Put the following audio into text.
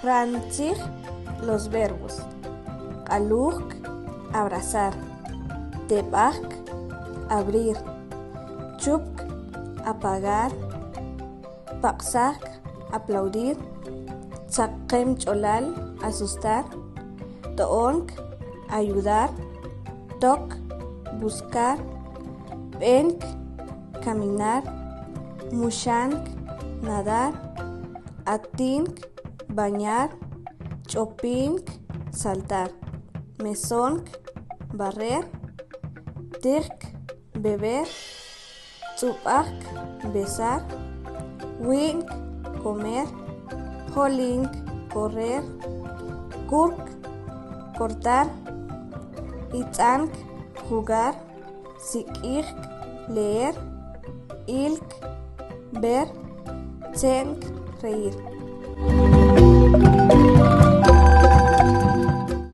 Ranm Tziij, los verbos. Q'aluk, abrazar. Teb'ak, abrir. Chupk, apagar. Paqsak, aplaudir. Tzaqem cholal, asustar. To'onk, ayudar. Tok, buscar. Penk, caminar. Mushank, nadar. Atink, bañar. Chopink, saltar. Mesonk, barrer. Tirk, beber. Tz'ub'ak, besar. Wink, comer. Holink, correr. Kurk, cortar. Itz'ank, jugar. Sik'ik, leer. Ilk, ver. Tzenk, reír.